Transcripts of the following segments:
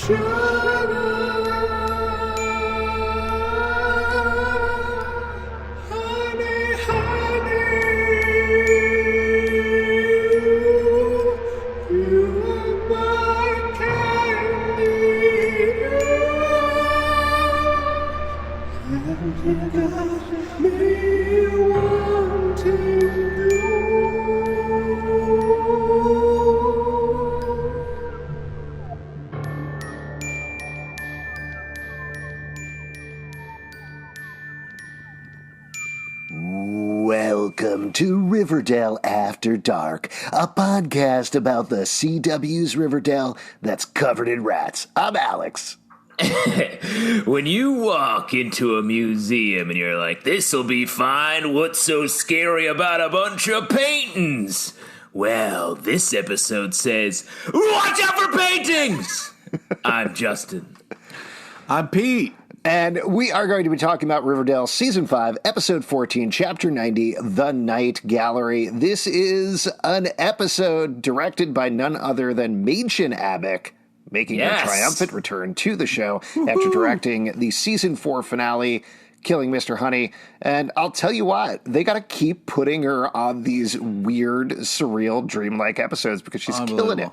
Welcome to Riverdale After Dark, a podcast about the CW's Riverdale that's covered in rats. I'm Alex. When you walk into a museum and you're like, this'll be fine, what's so scary about a bunch of paintings? Well, this episode says, watch out for paintings! I'm Justin. I'm Pete. And we are going to be talking about Riverdale Season 5, Episode 14, Chapter 90, The Night Gallery. This is an episode directed by none other than Mädchen Abick, making a triumphant return to the show after directing the Season 4 finale, Killing Mr. Honey. And I'll tell you what, they got to keep putting her on these weird, surreal, dreamlike episodes because she's killing it.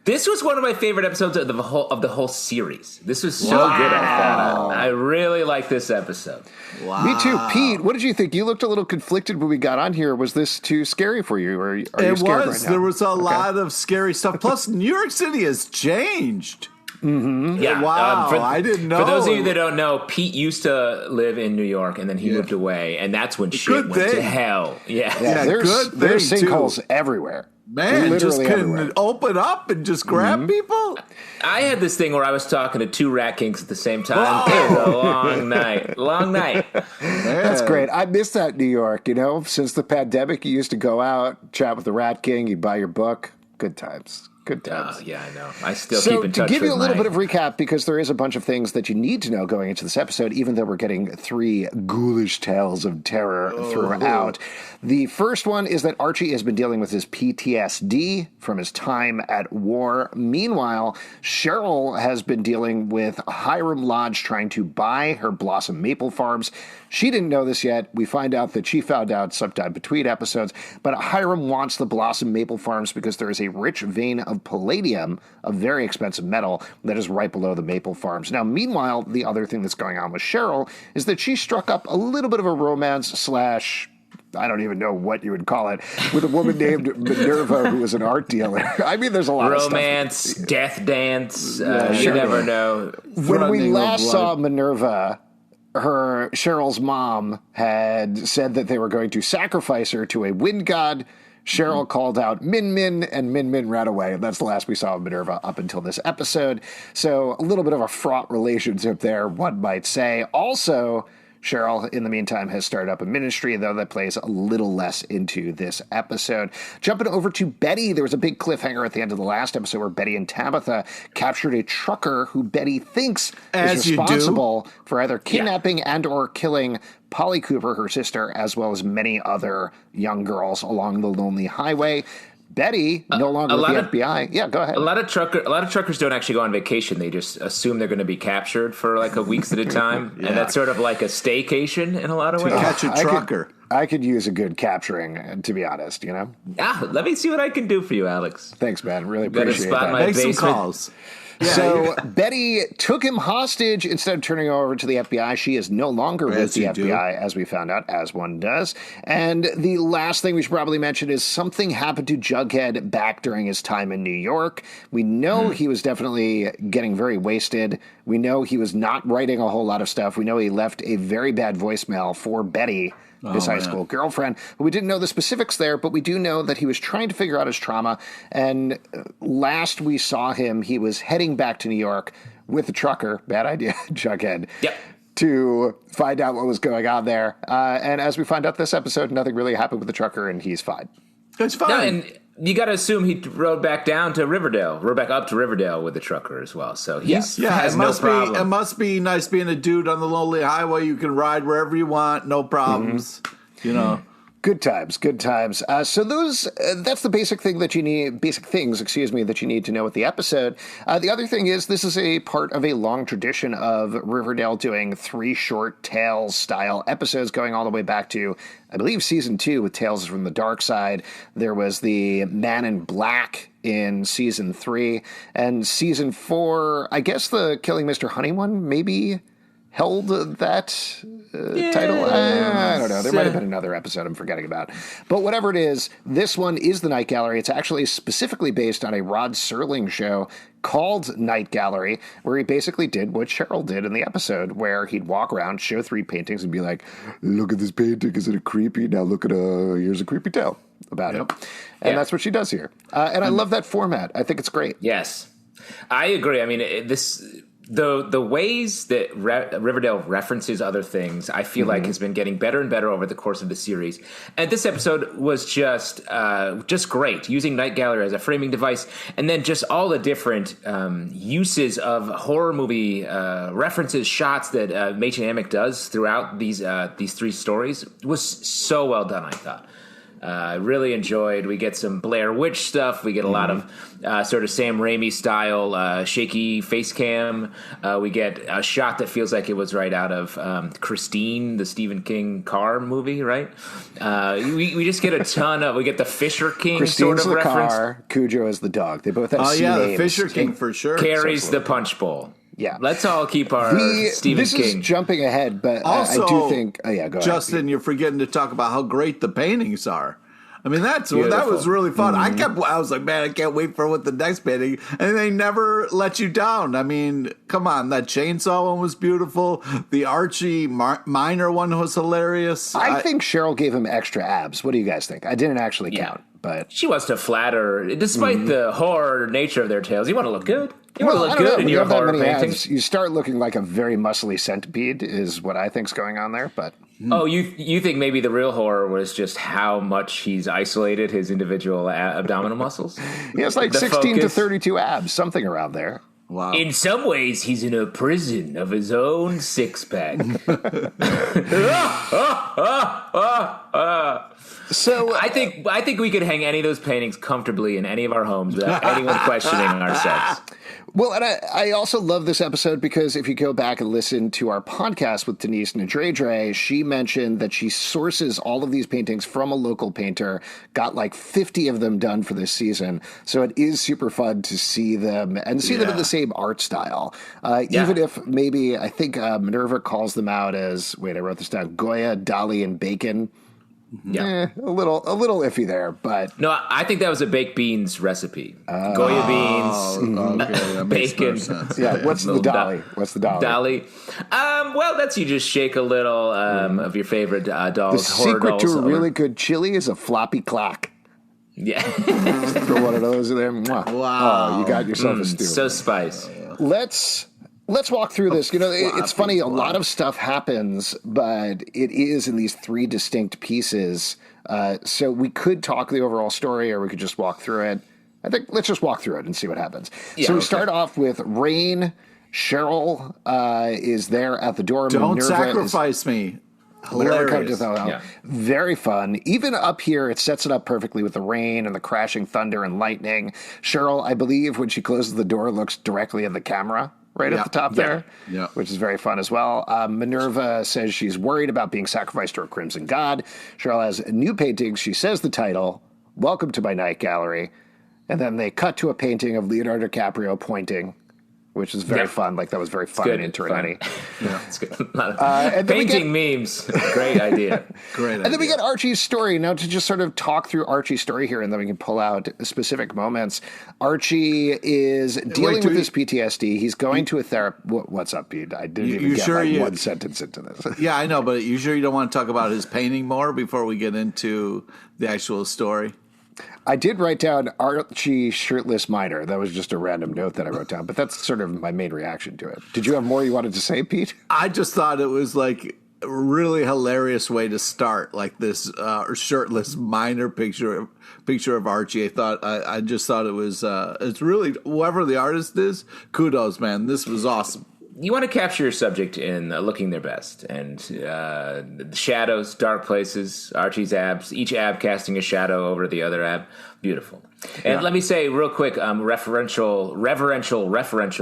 This was one of my favorite episodes of the whole series. This was so good. I really like this episode. Wow. Me too. Pete, what did you think? You looked a little conflicted when we got on here. Was this too scary for you? Or are you scared right now? There was a lot of scary stuff. Plus, New York City has changed. Mm-hmm. Yeah. Wow. I didn't know. For those of you that don't know, Pete used to live in New York, and then he moved away, and that's when shit went to hell. Yeah. There's sinkholes everywhere. Man, just couldn't open up and just grab people. I had this thing where I was talking to two rat kings at the same time. It was a long night. Long night. That's great. I miss that New York, Since the pandemic, you used to go out, chat with the Rat King, you'd buy your book. Good times. Good times. Oh, yeah, I know. I still keep in touch with to give you a little bit of recap, because there is a bunch of things that you need to know going into this episode, even though we're getting three ghoulish tales of terror throughout. The first one is that Archie has been dealing with his PTSD from his time at war. Meanwhile, Cheryl has been dealing with Hiram Lodge trying to buy her Blossom Maple Farms. She didn't know this yet. We find out that she found out sometime between episodes, but Hiram wants the Blossom Maple Farms because there is a rich vein of palladium, a very expensive metal, that is right below the Maple Farms. Now, meanwhile, the other thing that's going on with Cheryl is that she struck up a little bit of a romance / I don't even know what you would call it, with a woman named Minerva, who was an art dealer. I mean, there's a lot of stuff. Romance, death dance, you never know. When we last saw Minerva, Cheryl's mom had said that they were going to sacrifice her to a wind god. Cheryl called out Min Min, and Min Min ran away. That's the last we saw of Minerva up until this episode. So a little bit of a fraught relationship there, one might say. Also, Cheryl, in the meantime, has started up a ministry, though that plays a little less into this episode. Jumping over to Betty, there was a big cliffhanger at the end of the last episode where Betty and Tabitha captured a trucker who Betty thinks is responsible for either kidnapping and or killing Polly Cooper, her sister, as well as many other young girls along the lonely highway. Betty, no longer with the FBI. Yeah, go ahead. A lot of truckers don't actually go on vacation. They just assume they're going to be captured for like a weeks at a time. And that's sort of like a staycation in a lot of ways. Catch a trucker. I could use a good capturing, to be honest, let me see what I can do for you, Alex. Thanks, man. Really appreciate that. Make some calls. Yeah, so Betty took him hostage instead of turning him over to the FBI. She is no longer with the FBI, as we found out, as one does. And the last thing we should probably mention is something happened to Jughead back during his time in New York. We know he was definitely getting very wasted. We know he was not writing a whole lot of stuff. We know he left a very bad voicemail for Betty, his high school girlfriend. We didn't know the specifics there, but we do know that he was trying to figure out his trauma. And last we saw him, he was heading back to New York with the trucker, bad idea, Jughead, to find out what was going on there. And as we find out this episode, nothing really happened with the trucker, and he's fine. It's fine. No, and you got to assume he rode back up to Riverdale with the trucker as well. So he has no problem. It must be nice being a dude on the lonely highway. You can ride wherever you want, no problems. Good times, good times. So that's the basic things, that you need to know with the episode. The other thing is this is a part of a long tradition of Riverdale doing 3 short Tales style episodes going all the way back to, I believe, season 2 with Tales from the Dark Side. There was the Man in Black in season 3, and season 4, I guess the Killing Mr. Honey one maybe held that title. I don't know. There might have been another episode I'm forgetting about. But whatever it is, this one is the Night Gallery. It's actually specifically based on a Rod Serling show called Night Gallery, where he basically did what Cheryl did in the episode, where he'd walk around, show 3 paintings, and be like, look at this painting. Isn't it creepy? Now look at here's a creepy tale about it. And that's what she does here. And I love that format. I think it's great. Yes. I agree. I mean, The ways that Riverdale references other things, I feel like has been getting better and better over the course of the series. And this episode was just great, using Night Gallery as a framing device, and then just all the different uses of horror movie references, shots that Machen Amick does throughout these 3 stories was so well done, I thought. I really enjoyed. We get some Blair Witch stuff. We get a lot of sort of Sam Raimi style shaky face cam. We get a shot that feels like it was right out of Christine, the Stephen King car movie, right? We just get a ton of. We get the Fisher King Christine's sort of the reference. car, Cujo is the dog. They both have Oh, yeah, names. the Fisher King for sure. Carries the punch bowl. Yeah. Let's all keep our Stephen this King. Is jumping ahead, but Also, I do think. Oh, yeah, go ahead. Justin, you're forgetting to talk about how great the paintings are. I mean, that Beautiful. was really fun. I was like, man, I can't wait for what the next painting, and they never let you down. I mean, come on, that chainsaw one was beautiful. The Archie minor one was hilarious. I think Cheryl gave him extra abs. What do you guys think? I didn't actually count, but She wants to flatter, despite the horror nature of their tales. You want to look good. You want to I look don't know. good in When you your have that horror many paintings. abs, you start looking like a very muscly centipede. Is what I think's going on there, but. Oh, you think maybe the real horror was just how much he's isolated his individual abdominal muscles? He has like The 16 to focus. 32 abs, something around there. Wow. In some ways, he's in a prison of his own 6-pack. So I think we could hang any of those paintings comfortably in any of our homes without anyone questioning our sex. Well, and I also love this episode because if you go back and listen to our podcast with Denise Nadredre, she mentioned that she sources all of these paintings from a local painter, got like 50 of them done for this season. So it is super fun to see them and see them in the same art style. Even if maybe, I think Minerva calls them out as, wait, I wrote this down, Goya, Dolly, and Bacon. Yeah. A little iffy there, but No, I think that was a baked beans recipe. Goya beans, Okay, that makes bacon. more sense. yeah, what's the Little dolly? What's the dolly? Dolly. Well, that's you just shake a little of your favorite The dolls. horror secret dolls to a over- really good chili is a floppy clock. Yeah. Throw one of those in there. Mwah. Wow. Oh, you got yourself a stew. So spice. Let's walk through this. You know, it's funny. A lot of stuff happens, but it is in these 3 distinct pieces. So we could talk the overall story, or we could just walk through it. I think let's just walk through it and see what happens. Yeah, so we okay. start off with Rain. Cheryl is there at the door. Don't Minerva sacrifice me. Minerva comes Hilarious. to Yeah. Very fun. Even up here, it sets it up perfectly with the rain and the crashing thunder and lightning. Cheryl, I believe, when she closes the door, looks directly at the camera. Right at the top there, which is very fun as well. Minerva says she's worried about being sacrificed to her crimson god. Cheryl has a new painting. She says the title, Welcome to my Night Gallery. And then they cut to a painting of Leonardo DiCaprio pointing, which is very fun. Like, that was very fun good. and internet-y. It's good. And then we painting memes. Great idea. Great And then we get Archie's story. Now, to just sort of talk through Archie's story here, and then we can pull out specific moments. Archie is dealing with his PTSD. He's going to a therapist. What's up, Pete? I didn't even get one sentence into this. Yeah, I know, but you sure you don't want to talk about his painting more before we get into the actual story? I did write down Archie shirtless miner. That was just a random note that I wrote down, but that's sort of my main reaction to it. Did you have more you wanted to say, Pete? I just thought it was like a really hilarious way to start, like this shirtless miner picture of Archie. I just thought it was it's really, whoever the artist is, kudos, man. This was awesome. you want to capture your subject in looking their best, and the shadows, dark places, Archie's abs, each ab casting a shadow over the other ab, beautiful. And let me say real quick, referential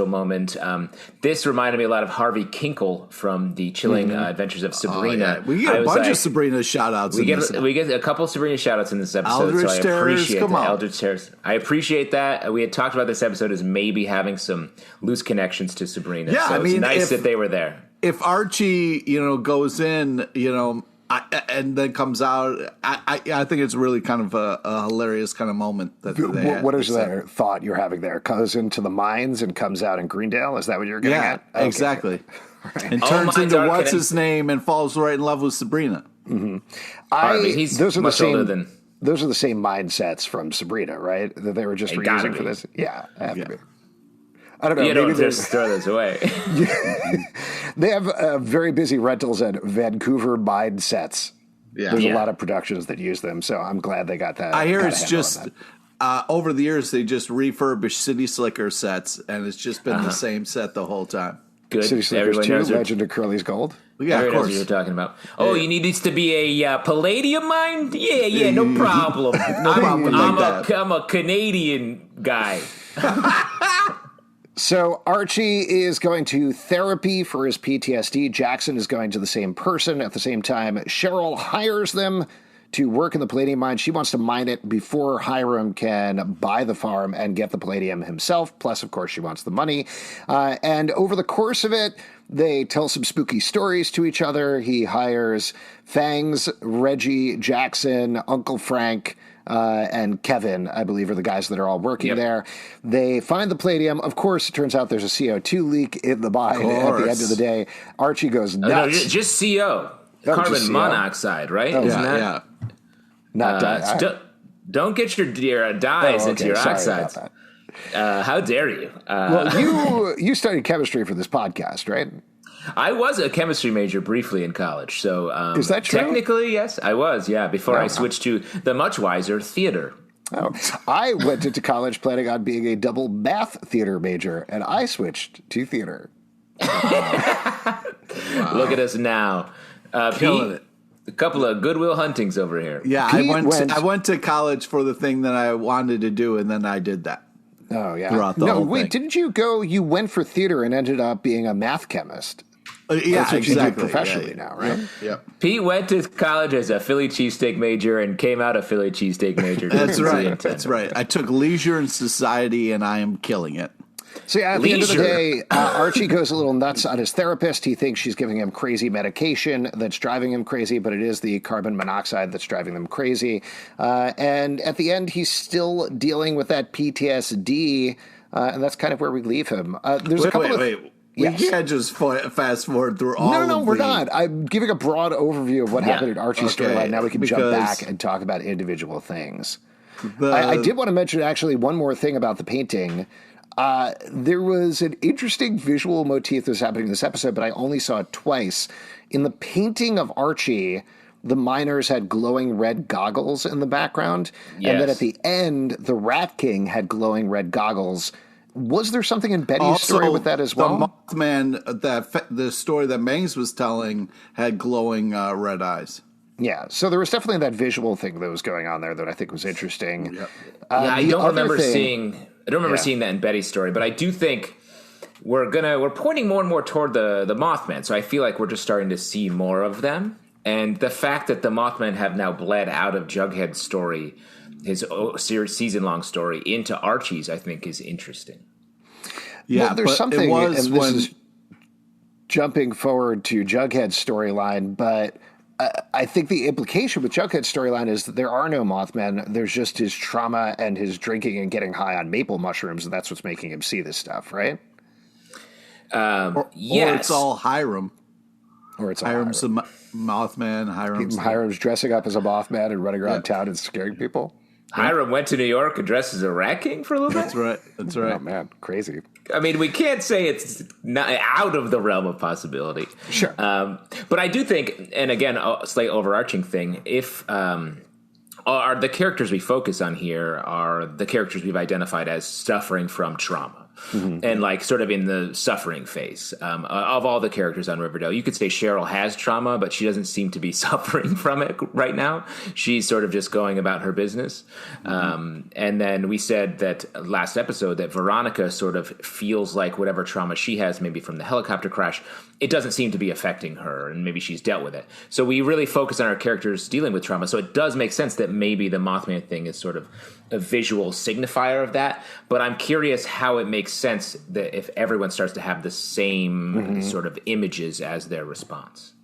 moment. This reminded me a lot of Harvey Kinkle from the Chilling Adventures of Sabrina. We get a bunch of Sabrina shout-outs. We get a couple Sabrina shout-outs in this episode, Eldritch so I Terrors, appreciate come on. Eldritch Terrors. I appreciate that. We had talked about this episode as maybe having some loose connections to Sabrina. Yeah, so I mean, it's nice that they were there. If Archie, goes in, and then comes out, I think it's really kind of a hilarious kind of moment that they had. What is that thought you're having there? Goes into the mines and comes out in Greendale? Is that what you're getting at? Yeah, exactly. Right. And turns into what's his name and falls right in love with Sabrina. Mm-hmm. He's those are much the same, older than... Those are the same mindsets from Sabrina, right? That they were just reusing for this? Yeah, have to be. I don't know. You don't just throw those away. They have very busy rentals at Vancouver mine sets. Yeah. There's a lot of productions that use them, so I'm glad they got that. I hear it's just over the years they just refurbished City Slicker sets, and it's just been the same set the whole time. Good. City Slickers 2, Legend of Curly's Gold. Yeah, of course. What you're talking about. Oh, you need this to be a palladium mine? Yeah, no problem. I'm a Canadian guy. So Archie is going to therapy for his PTSD. Jackson is going to the same person. At the same time, Cheryl hires them to work in the palladium mine. She wants to mine it before Hiram can buy the farm and get the palladium himself. Plus, of course, she wants the money. And over the course of it, they tell some spooky stories to each other. He hires Fangs, Reggie, Jackson, Uncle Frank, and Kevin, I believe, are the guys that are all working there. They find the palladium. Of course, it turns out there's a CO2 leak in the mine at the end of the day. Archie goes nuts. No, just CO. Carbon monoxide, right? Yeah. Not don't get your dyes into your oxides. How dare you? Well, you studied chemistry for this podcast, right? I was a chemistry major briefly in college, so is that true? Technically, yes, I was. Yeah, before I switched to the much wiser theater. Oh, I went into college planning on being a double math theater major, and I switched to theater. Wow. Look at us now, Killing Pete. it. A couple of Goodwill Huntings over here. Yeah, I went to college for the thing that I wanted to do, and then I did that. Oh, yeah. Throughout the whole thing. Didn't you go? You went for theater and ended up being a math chemist. Yeah, That's what exactly. you do professionally now, right? Yeah. Pete went to college as a Philly cheesesteak major and came out a Philly cheesesteak major. That's right. That's right. I took leisure and society, and I am killing it. So yeah, at the end of the day, Archie goes a little nuts on his therapist. He thinks she's giving him crazy medication that's driving him crazy, but it is the carbon monoxide that's driving them crazy. And at the end, he's still dealing with that PTSD, and that's kind of where we leave him. There's a couple of... Yes. We can't just fast forward through all No, we're not. I'm giving a broad overview of what happened in Archie's storyline. Now we can jump back and talk about individual things. I did want to mention actually one more thing about the painting. There was an interesting visual motif that was happening in this episode, but I only saw it twice. In the painting of Archie, the miners had glowing red goggles in the background. Yes. And then at the end, the Rat King had glowing red goggles. Was there something in Betty's story with that as well? The Mothman, the story that Mangs was telling, had glowing red eyes. Yeah, so there was definitely that visual thing that was going on there that I think was interesting. Yep. I don't remember seeing that in Betty's story, but I do think we're pointing more and more toward the Mothman. So I feel like we're just starting to see more of them, and the fact that the Mothman have now bled out of Jughead's story, his season-long story, into Archie's, I think is interesting. Yeah, well, there's something, and this is jumping forward to Jughead's storyline, but I think the implication with Jughead's storyline is that there are no Mothmen. There's just his trauma and his drinking and getting high on maple mushrooms, and that's what's making him see this stuff, right? Yes. Or it's all Hiram. Or it's all Hiram's the Mothman. Hiram's dressing up as a Mothman and running around town and scaring people. Hiram went to New York and dressed as a Rat King for a little bit? That's right. Oh, man, crazy. I mean, we can't say it's not out of the realm of possibility. Sure. But I do think, and again, a slight overarching thing, if are the characters we focus on here are the characters we've identified as suffering from trauma. and like sort of in the suffering phase of all the characters on Riverdale. You could say Cheryl has trauma, but she doesn't seem to be suffering from it right now. She's sort of just going about her business. And then we said that last episode that Veronica sort of feels like whatever trauma she has, maybe from the helicopter crash, it doesn't seem to be affecting her, and maybe she's dealt with it. So we really focus on our characters dealing with trauma. So it does make sense that maybe the Mothman thing is sort of a visual signifier of that. But I'm curious how it makes sense that if everyone starts to have the same sort of images as their response.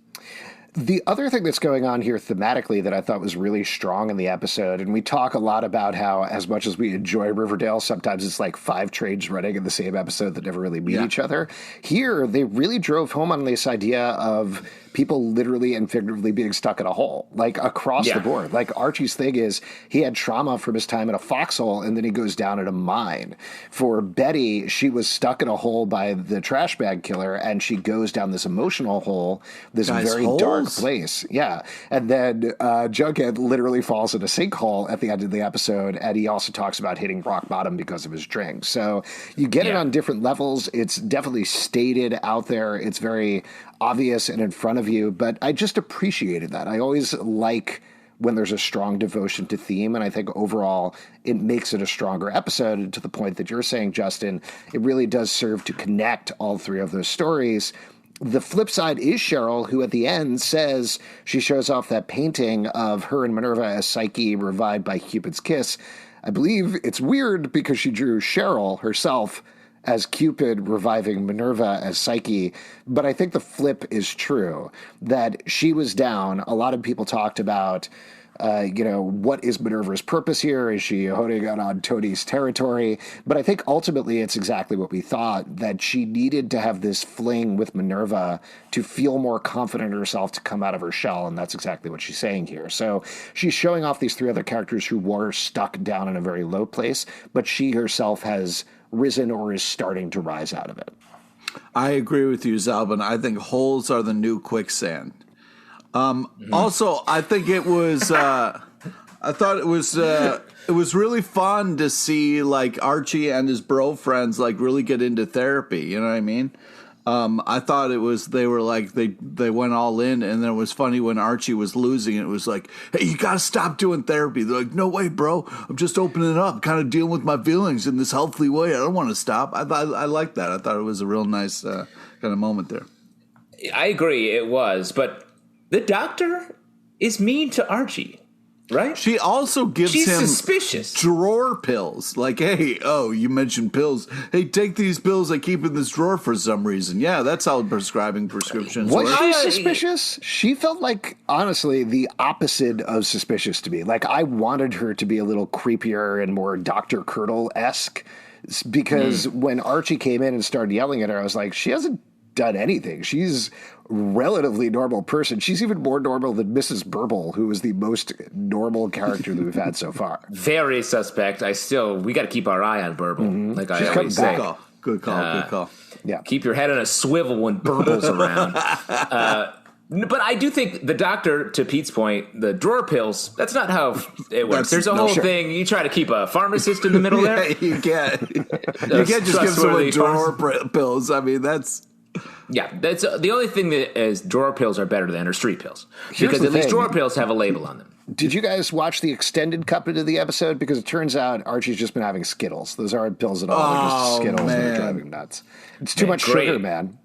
The other thing that's going on here thematically that I thought was really strong in the episode, and we talk a lot about how as much as we enjoy Riverdale, sometimes it's like 5 trains running in the same episode that never really meet each other. Here, they really drove home on this idea of people literally and figuratively being stuck in a hole, like across the board. Like Archie's thing is he had trauma from his time in a foxhole, and then he goes down in a mine. For Betty, she was stuck in a hole by the trash bag killer, and she goes down this emotional hole, this very dark place. Yeah. And then Jughead literally falls in a sinkhole at the end of the episode, and he also talks about hitting rock bottom because of his drink. So you get it on different levels. It's definitely stated out there. It's very obvious and in front of you, but I just appreciated that. I always like when there's a strong devotion to theme, and I think overall it makes it a stronger episode. And to the point that you're saying, Justin, it really does serve to connect all 3 of those stories. The flip side is Cheryl, who at the end says she shows off that painting of her and Minerva as Psyche revived by Cupid's kiss. I believe it's weird because she drew Cheryl herself as Cupid reviving Minerva as Psyche, but I think the flip is true, that she was down. A lot of people talked about, what is Minerva's purpose here? Is she holding on Tony's territory? But I think ultimately it's exactly what we thought, that she needed to have this fling with Minerva to feel more confident in herself to come out of her shell, and that's exactly what she's saying here. So she's showing off these 3 other characters who were stuck down in a very low place, but she herself has risen or is starting to rise out of it. I agree with you, Zalvin. I think holes are the new quicksand. Also, I think it was. I thought it was really fun to see like Archie and his bro friends like really get into therapy. You know what I mean? I thought it was they were like they went all in, and then it was funny when Archie was losing. It was like, hey, you gotta stop doing therapy. They're like, no way, bro. I'm just opening up, kind of dealing with my feelings in this healthy way. I don't want to stop. I liked that. I thought it was a real nice kind of moment there. I agree, it was, but the doctor is mean to Archie. Right? She also gives him suspicious drawer pills. Like, hey, you mentioned pills. Hey, take these pills I keep in this drawer for some reason. Yeah, that's how prescribing prescriptions work. Was she suspicious? She felt like, honestly, the opposite of suspicious to me. Like, I wanted her to be a little creepier and more Dr. Curdle-esque, because when Archie came in and started yelling at her, I was like, she hasn't done anything. She's relatively normal person. She's even more normal than Mrs. Burble, who is the most normal character that we've had so far. Very suspect. We got to keep our eye on Burble. Like She's I always say. Good call. Yeah. Keep your head on a swivel when Burble's around. But I do think the doctor, to Pete's point, the drawer pills, that's not how it works. There's a whole thing. You try to keep a pharmacist in the middle there. You can't. You can't just give someone drawer pills. I mean, that's... Yeah, that's the only thing that is drawer pills are better than are street pills, because at least drawer pills have a label on them. Did you guys watch the extended cut into the episode? Because it turns out Archie's just been having Skittles. Those aren't pills at all. They're just Skittles that are driving nuts. It's too much sugar, man.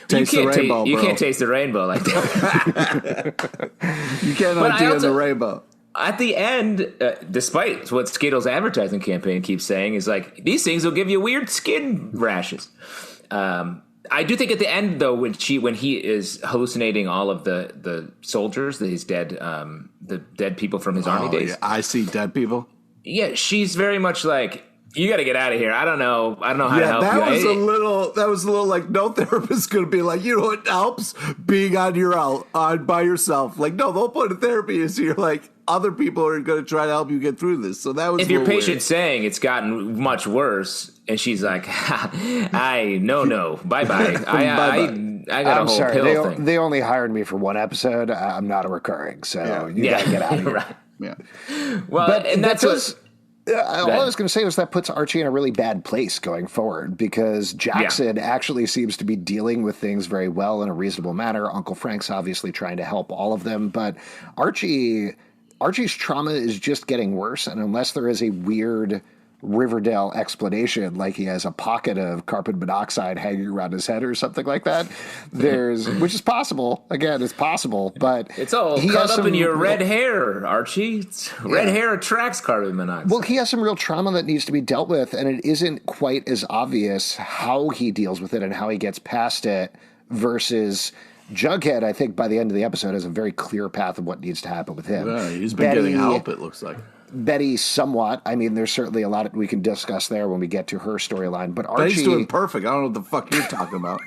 Taste the rainbow, you can't taste the rainbow like that. You can't undo the rainbow. At the end, despite what Skittles' advertising campaign keeps saying, is like, these things will give you weird skin rashes. I do think at the end, though, when he is hallucinating all of the soldiers, the dead people from his army days. Yeah. I see dead people. Yeah, she's very much like, you got to get out of here. I don't know how to help that you. That was a little like, no therapist going to be like, you know what helps? Being on your own, by yourself. Like, no, the whole point of therapy is you're like, other people are going to try to help you get through this. So that was. If your patient's saying it's gotten much worse, and she's like, no, bye-bye. I got a whole pill thing. They only hired me for one episode. I'm not a recurring, so you got to get out of here. Right. Yeah. Well, and that's All I was going to say was that puts Archie in a really bad place going forward because Jackson actually seems to be dealing with things very well in a reasonable manner. Uncle Frank's obviously trying to help all of them, but Archie's trauma is just getting worse, and unless there is a weird Riverdale explanation, like he has a pocket of carbon monoxide hanging around his head or something like that, which is possible. Again, it's possible, but it's all caught up in your red hair, Archie. Red hair attracts carbon monoxide. Well, he has some real trauma that needs to be dealt with, and it isn't quite as obvious how he deals with it and how he gets past it versus Jughead. I think by the end of the episode has a very clear path of what needs to happen with him. Yeah, he's been getting help, it looks like. Betty, somewhat. I mean, there's certainly a lot we can discuss there when we get to her storyline. But Archie, Betty's doing perfect. I don't know what the fuck you're talking about.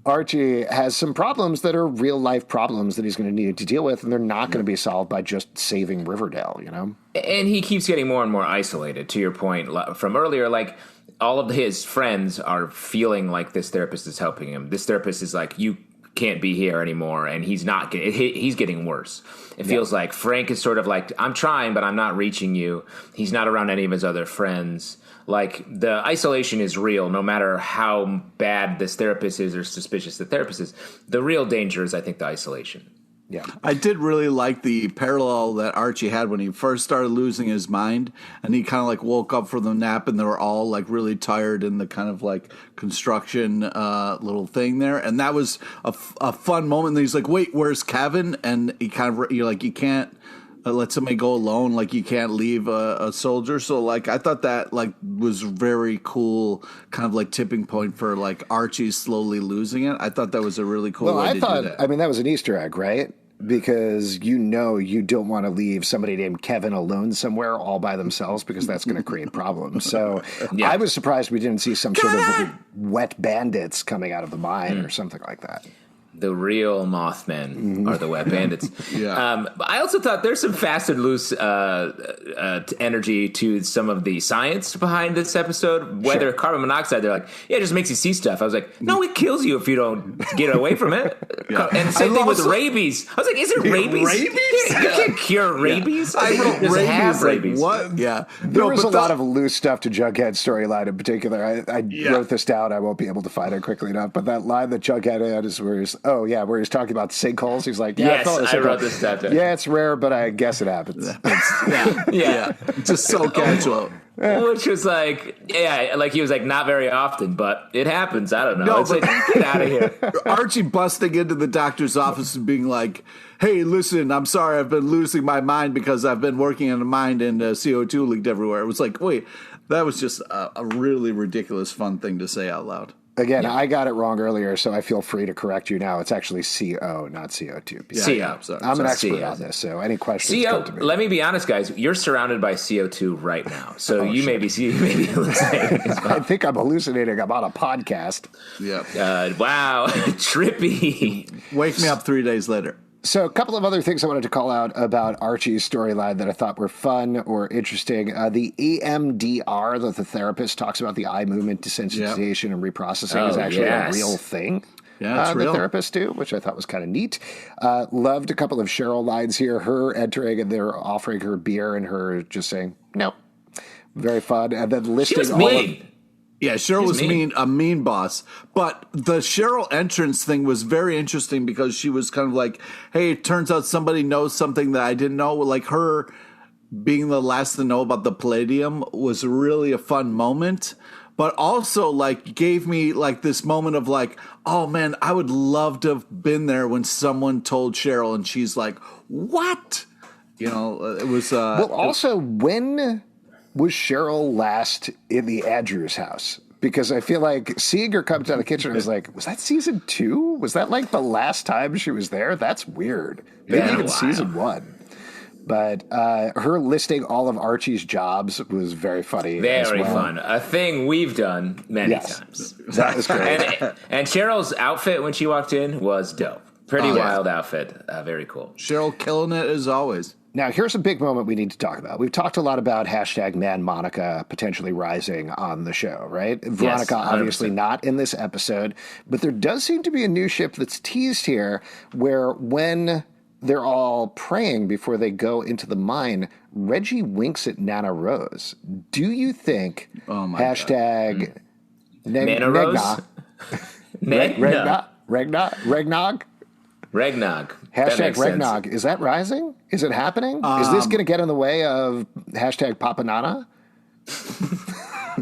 Archie has some problems that are real life problems that he's going to need to deal with, and they're not going to be solved by just saving Riverdale. You know, and he keeps getting more and more isolated. To your point from earlier, like all of his friends are feeling like this therapist is helping him. This therapist is like, you can't be here anymore, and he's getting worse. It feels like Frank is sort of like, I'm trying, but I'm not reaching you. He's not around any of his other friends. Like, the isolation is real, no matter how bad this therapist is or suspicious the therapist is. The real danger is, I think, the isolation. Yeah, I did really like the parallel that Archie had when he first started losing his mind, and he kind of like woke up from the nap, and they were all like really tired in the kind of like construction little thing there, and that was a fun moment. And he's like, "Wait, where's Kevin?" And he kind of you're like, you can't let somebody go alone, like you can't leave a soldier. So like I thought that like was very cool, kind of like tipping point for like Archie slowly losing it. I thought that was a really cool way to do that. I mean, that was an Easter egg, right? Because you don't want to leave somebody named Kevin alone somewhere all by themselves because that's going to create problems. So I was surprised we didn't see some sort of wet bandits coming out of the mine or something like that. The real Mothmen are the wet bandits. I also thought there's some fast and loose energy to some of the science behind this episode. Whether carbon monoxide, they're like, it just makes you see stuff. I was like, no, it kills you if you don't get away from it. And same thing with rabies. I was like, is it rabies? Rabies? You can't cure rabies. I wrote rabies. Have rabies. What? Yeah. There was a lot of loose stuff to Jughead's storyline in particular. I wrote this down. I won't be able to find it quickly enough. But that line that Jughead had is where he's talking about sinkholes. He's like, yes, I wrote this down. Yeah, it's rare, but I guess it happens. Just so casual. Which was like, like he was like, not very often, but it happens. I don't know. It's like, get out of here. Archie busting into the doctor's office and being like, hey, listen, I'm sorry, I've been losing my mind because I've been working in a mine and CO2 leaked everywhere. It was like, wait, that was just a really ridiculous, fun thing to say out loud. Again, I got it wrong earlier, so I feel free to correct you now. It's actually CO, not CO2. CO. I'm an expert on this, so any questions come to me. Let me be honest, guys. You're surrounded by CO2 right now, so you may be hallucinating. I think I'm hallucinating. I'm on a podcast. Yeah. Wow. Trippy. Wake me up 3 days later. So a couple of other things I wanted to call out about Archie's storyline that I thought were fun or interesting. The EMDR that the therapist talks about, the eye movement desensitization and reprocessing, is actually a real thing. Yeah, it's real. The therapists do, which I thought was kind of neat. Loved a couple of Cheryl lines here. Her entering and they're offering her beer and her just saying, no. Very fun. And then listing all of... Yeah, Cheryl was a mean boss. But the Cheryl entrance thing was very interesting because she was kind of like, hey, it turns out somebody knows something that I didn't know. Like her being the last to know about the palladium was really a fun moment. But also like gave me like this moment of like, oh man, I would love to have been there when someone told Cheryl and she's like, what? You know, it was... when... was Cheryl last in the Andrews house? Because I feel like seeing her come down the kitchen, I was like, was that season 2? Was that like the last time she was there? That's weird. Maybe even season 1. But her listing all of Archie's jobs was very funny. Very fun. A thing we've done many times. That was great. and Cheryl's outfit when she walked in was dope. Pretty wild outfit. Very cool. Cheryl killing it as always. Now, here's a big moment we need to talk about. We've talked a lot about hashtag Man Monica potentially rising on the show, right? Veronica, obviously not in this episode, but there does seem to be a new ship that's teased here where when they're all praying before they go into the mine, Reggie winks at Nana Rose. Do you think Oh my hashtag Nana Rose? Regnog? Regnog. Hashtag Regnog. Is that rising? Is it happening? Is this going to get in the way of hashtag Papa Nana?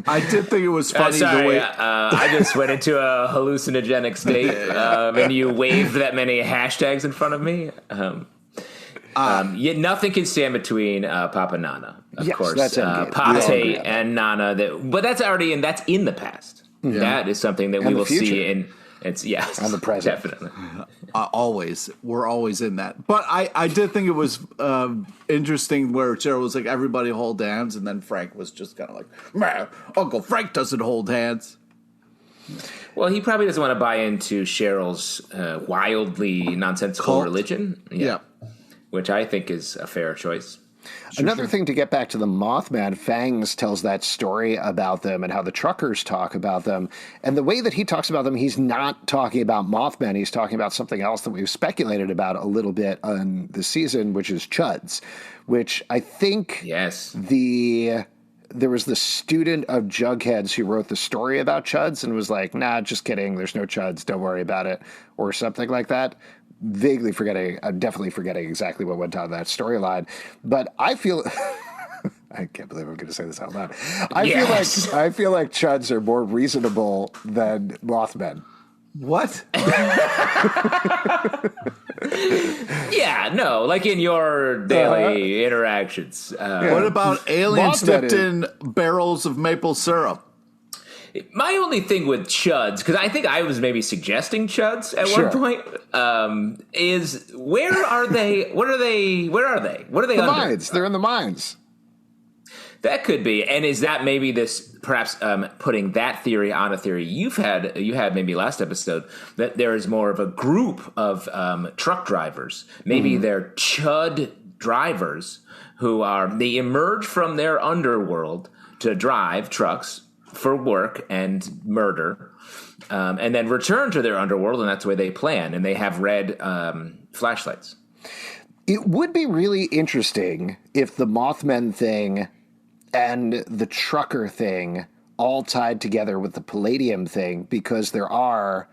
I did think it was funny sorry, the way I just went into a hallucinogenic state, and you waved that many hashtags in front of me. Yet nothing can stand between Papa Nana, of course. That's Pate and Nana, but that's already that's in the past. Yeah. That is something that we will see in. It's on the present, definitely. We're always in that. But I did think it was interesting where Cheryl was like, everybody hold hands, and then Frank was just kind of like, man, Uncle Frank doesn't hold hands. Well, he probably doesn't want to buy into Cheryl's wildly nonsensical religion. Yeah. Which I think is a fair choice. Another thing to get back to the Mothman, Fangs tells that story about them and how the truckers talk about them. And the way that he talks about them, he's not talking about Mothman. He's talking about something else that we've speculated about a little bit on the season, which is Chuds, which I think there was the student of Jughead's who wrote the story about Chuds and was like, nah, just kidding. There's no Chuds. Don't worry about it. Or something like that. Vaguely forgetting, I'm definitely forgetting exactly what went on that storyline, but I feel, I can't believe I'm going to say this out loud. I feel like Chuds are more reasonable than Mothmen. What? Yeah, no, like in your daily interactions. What about aliens dipped in barrels of maple syrup? My only thing with Chuds, because I think I was maybe suggesting Chuds at one point, is where are they? What are they? Where are they? What are they? The under? mines. They're in the mines. That could be, and is that maybe this perhaps putting that theory on a theory you had maybe last episode that there is more of a group of truck drivers, maybe they're Chud drivers who they emerge from their underworld to drive trucks for work and murder, and then return to their underworld, and that's where they plan, and they have red flashlights. It would be really interesting if the Mothman thing and the trucker thing all tied together with the palladium thing, because there are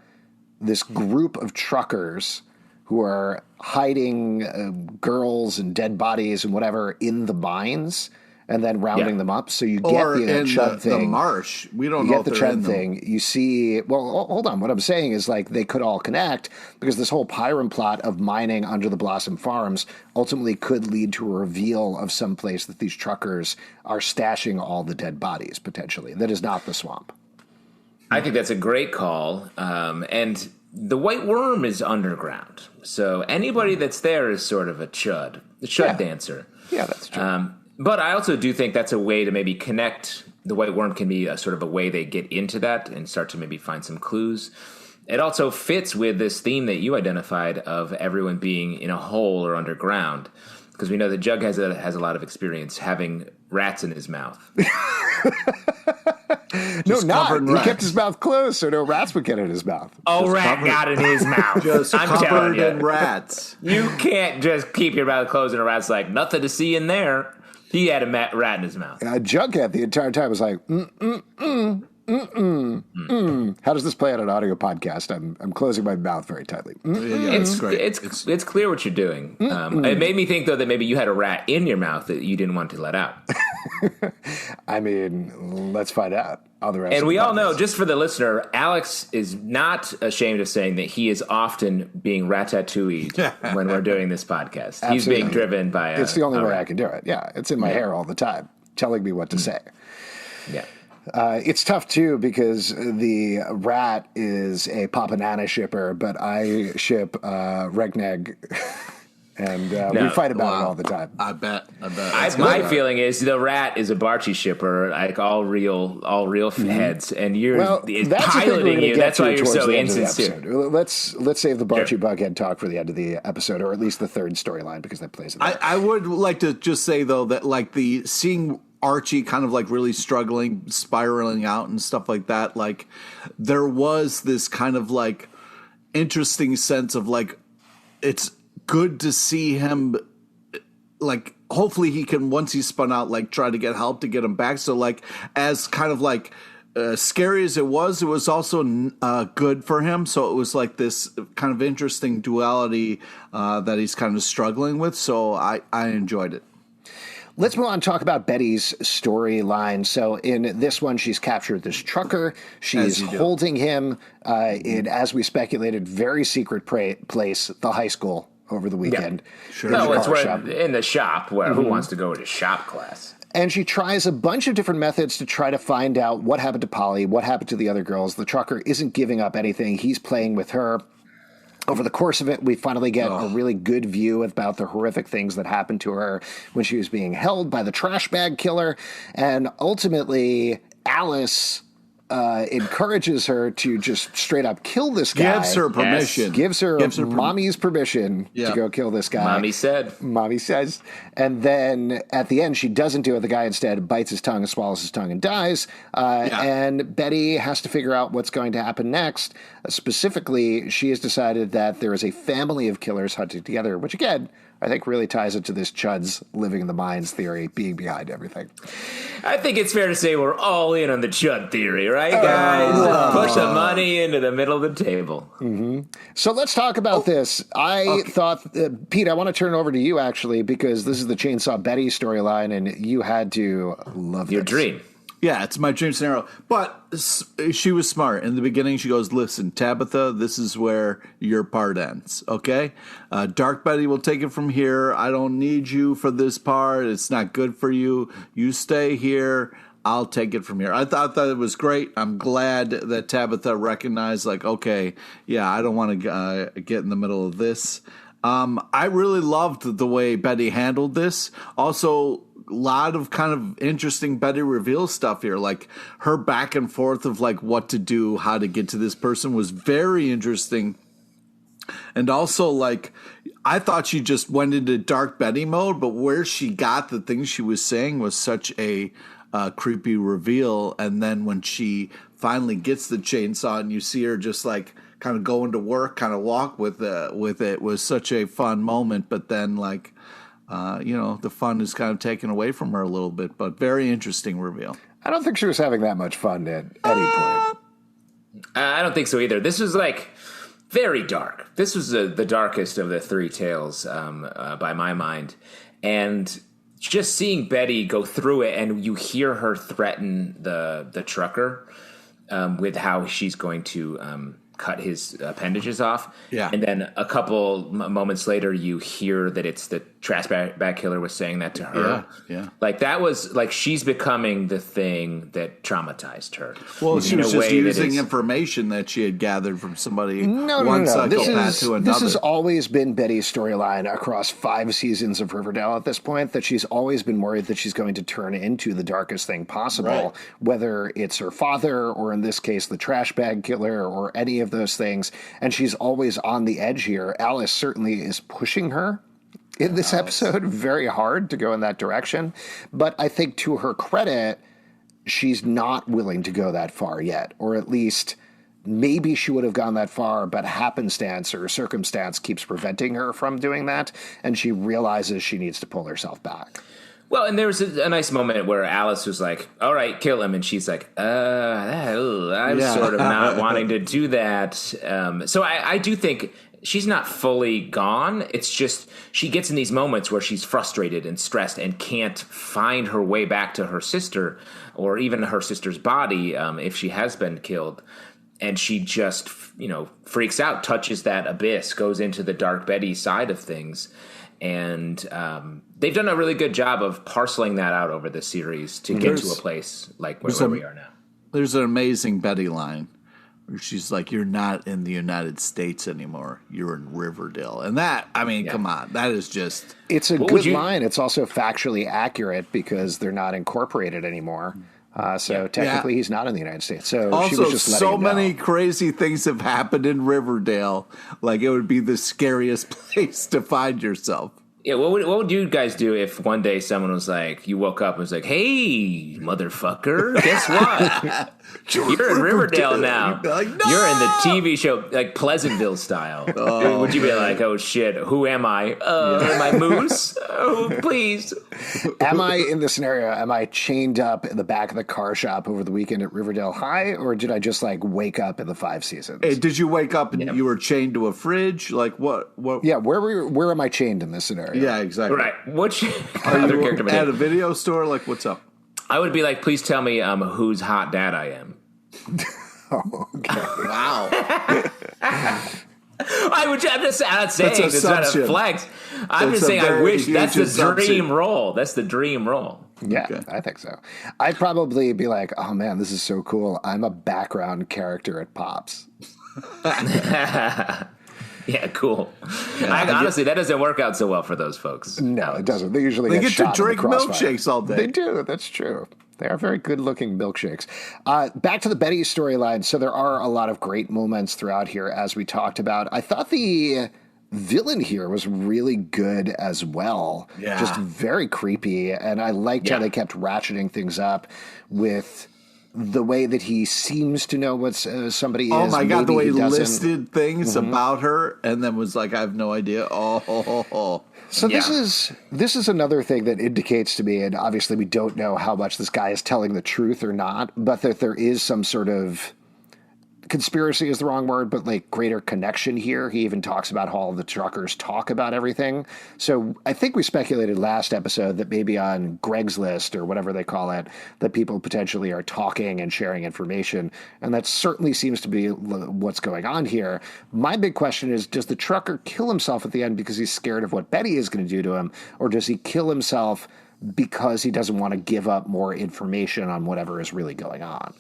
this group of truckers who are hiding girls and dead bodies and whatever in the mines, and then rounding them up. So you get the Chud thing. The marsh. We don't you know get if the they're Chud thing. You see, well, hold on. What I'm saying is like they could all connect, because this whole Pyram plot of mining under the Blossom Farms ultimately could lead to a reveal of some place that these truckers are stashing all the dead bodies, potentially. That is not the swamp. I think that's a great call. And the White Worm is underground. So anybody that's there is sort of a Chud, the Chud dancer. Yeah, that's true. But I also do think that's a way to maybe connect. The White Worm can be a sort of a way they get into that and start to maybe find some clues. It also fits with this theme that you identified of everyone being in a hole or underground, because we know that Jug has a lot of experience having rats in his mouth. No, not. He kept his mouth closed so no rats would get in his mouth. Oh, rat got in his mouth. Just covered in rats. You can't just keep your mouth closed and a rat's like, nothing to see in there. He had a rat in his mouth. Jughead the entire time was like, How does this play on an audio podcast? I'm closing my mouth very tightly. It's great. It's clear what you're doing. It made me think, though, that maybe you had a rat in your mouth that you didn't want to let out. I mean, let's find out. And we all know, just for the listener, Alex is not ashamed of saying that he is often being ratatouilleed when we're doing this podcast. Absolutely. He's being driven by It's the only way I can do it. Yeah, it's in my hair all the time, telling me what to say. Yeah. It's tough, too, because the rat is a Papanana shipper, but I ship Regneg, and we fight about it all the time. I bet. My feeling is the rat is a Barchi shipper, like all real heads, and you're piloting you. That's why you're so insincere. Let's save the Barchi Bughead talk for the end of the episode, or at least the third storyline, because that plays in there. I would like to just say, though, that like seeing Archie kind of like really struggling, spiraling out and stuff like that. Like there was this kind of like interesting sense of like, it's good to see him like hopefully he can, once he's spun out, like try to get help to get him back. So like as kind of like scary as it was also good for him. So it was like this kind of interesting duality that he's kind of struggling with. So I enjoyed it. Let's move on and talk about Betty's storyline. So in this one, she's captured this trucker. She's holding him in, as we speculated, very secret place, the high school, over the weekend. Yeah. Sure. No, it's in the shop where who wants to go to shop class? And she tries a bunch of different methods to try to find out what happened to Polly, what happened to the other girls. The trucker isn't giving up anything. He's playing with her. Over the course of it, we finally get a really good view about the horrific things that happened to her when she was being held by the trash bag killer. And ultimately, Alice encourages her to just straight up kill this guy. Gives her permission. Yes. Gives her mommy's permission to go kill this guy. Mommy says. And then at the end, she doesn't do it. The guy instead bites his tongue and swallows his tongue and dies. And Betty has to figure out what's going to happen next. Specifically, she has decided that there is a family of killers hunting together, which again, I think really ties into this Chuds living in the mines theory being behind everything. I think it's fair to say we're all in on the Chud theory, right, guys? Push the money into the middle of the table. Mm-hmm. So let's talk about this. I thought, Pete, I want to turn it over to you, actually, because this is the Chainsaw Betty storyline, and you had to love your dream. Yeah, it's my dream scenario. But she was smart. In the beginning, she goes, listen, Tabitha, this is where your part ends, okay? Dark Betty will take it from here. I don't need you for this part. It's not good for you. You stay here. I'll take it from here. I thought that it was great. I'm glad that Tabitha recognized, like, okay, yeah, I don't want to get in the middle of this. I really loved the way Betty handled this. Also, a lot of kind of interesting Betty reveal stuff here, like her back and forth of like what to do, how to get to this person was very interesting. And also, like, I thought she just went into Dark Betty mode, but where she got the things she was saying was such a creepy reveal. And then when she finally gets the chainsaw and you see her just like kind of going to work, kind of walk with it was such a fun moment. But then like, the fun is kind of taken away from her a little bit, but very interesting reveal. I don't think she was having that much fun at any point. I don't think so either. This was like very dark. This was the darkest of the three tales by my mind. And just seeing Betty go through it, and you hear her threaten the trucker with how she's going to cut his appendages off. Yeah. And then a couple moments later, you hear that it's the trash bag killer was saying that to her. Yeah. Like that was like she's becoming the thing that traumatized her. Well, she was just using information that she had gathered from somebody. No. This has always been Betty's storyline across 5 seasons of Riverdale at this point, that she's always been worried that she's going to turn into the darkest thing possible, whether it's her father or in this case, the trash bag killer or any of those things. And she's always on the edge here. Alice certainly is pushing her in this episode very hard to go in that direction. But I think to her credit, she's not willing to go that far yet, or at least maybe she would have gone that far, but happenstance or circumstance keeps preventing her from doing that. And she realizes she needs to pull herself back. Well, and there was a nice moment where Alice was like, all right, kill him. And she's like, I'm sort of not wanting to do that. So I do think she's not fully gone. It's just she gets in these moments where she's frustrated and stressed and can't find her way back to her sister or even her sister's body if she has been killed. And she just, freaks out, touches that abyss, goes into the Dark Betty side of things. And they've done a really good job of parceling that out over the series to get to a place like where we are now. There's an amazing Betty line where she's like, you're not in the United States anymore. You're in Riverdale. And that, come on. That is just... It's a good line. It's also factually accurate because they're not incorporated anymore. Technically, he's not in the United States. So also, she was just letting so many crazy things have happened in Riverdale. Like, it would be the scariest place to find yourself. Yeah, what would you guys do if one day someone was like, you woke up and was like, hey, motherfucker, guess what? You're in Riverdale now. You'd be like, no! You're in the TV show, like Pleasantville style. Would you be like, oh shit, who am I? Am I Moose? Oh, please. Am I in the scenario? Am I chained up in the back of the car shop over the weekend at Riverdale High, or did I just like wake up in the 5 seasons? Hey, did you wake up and you were chained to a fridge? Like what? Yeah, where am I chained in this scenario? Yeah, exactly. Right. Which Are other you character? at a video store? Like, what's up? I would be like, please tell me whose hot dad I am. Oh, okay. Wow. I'm not saying it's not a flex. I'm That's just saying I wish that's the assumption. dream role. That's the dream role. Yeah, Okay. I think so. I'd probably be like, oh man, this is so cool. I'm a background character at Pops. Yeah, cool. Honestly, that doesn't work out so well for those folks. No, it doesn't. They usually They get get to shot in the drink crossfire. milkshakes all day. They do. That's true. They are very good-looking milkshakes. Back to the Betty storyline. So there are a lot of great moments throughout here, as we talked about. I thought the villain here was really good as well. Yeah. Just very creepy. And I liked how they kept ratcheting things up with the way that he seems to know what somebody is. Oh my God, the Maybe way he doesn't. listed things about her and then was like, I have no idea. Oh. So this is another thing that indicates to me, and obviously we don't know how much this guy is telling the truth or not, but that there is some sort of conspiracy is the wrong word, but like greater connection here. He even talks about how all the truckers talk about everything. So I think we speculated last episode that maybe on Greg's List or whatever they call it, that people potentially are talking and sharing information. And that certainly seems to be what's going on here. My big question is, does the trucker kill himself at the end because he's scared of what Betty is going to do to him? Or does he kill himself because he doesn't want to give up more information on whatever is really going on?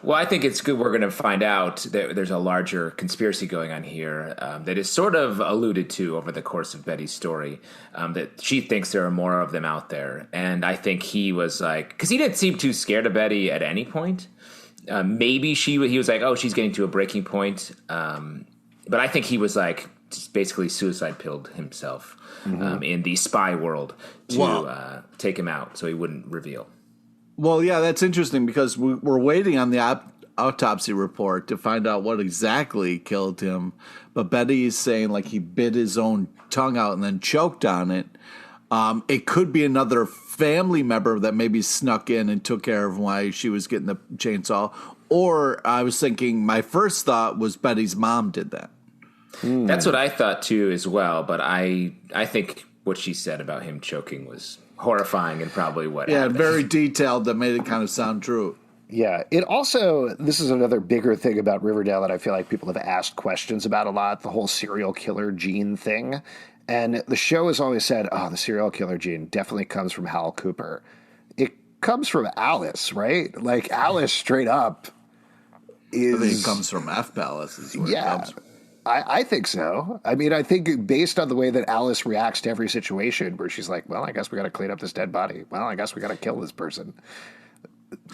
Well, I think it's good we're going to find out that there's a larger conspiracy going on here that is sort of alluded to over the course of Betty's story, that she thinks there are more of them out there. And I think he was like, because he didn't seem too scared of Betty at any point. Maybe he was like, oh, she's getting to a breaking point. But I think he was like, just basically suicide pilled himself in the spy world to take him out so he wouldn't reveal. Well, yeah, that's interesting because we're waiting on the autopsy report to find out what exactly killed him. But Betty is saying like he bit his own tongue out and then choked on it. It could be another family member that maybe snuck in and took care of why she was getting the chainsaw. Or I was thinking, my first thought was Betty's mom did that. That's what I thought too as well. But I think what she said about him choking was horrifying and probably what happened. Very detailed that made it kind of sound true. Yeah. It also, this is another bigger thing about Riverdale that I feel like people have asked questions about a lot, the whole serial killer gene thing. And the show has always said, oh, the serial killer gene definitely comes from Hal Cooper. It comes from Alice, right? Like Alice straight up is... I think it comes from F Palace is where it comes from. I think so. I mean, I think based on the way that Alice reacts to every situation where she's like, well, I guess we got to clean up this dead body. Well, I guess we got to kill this person.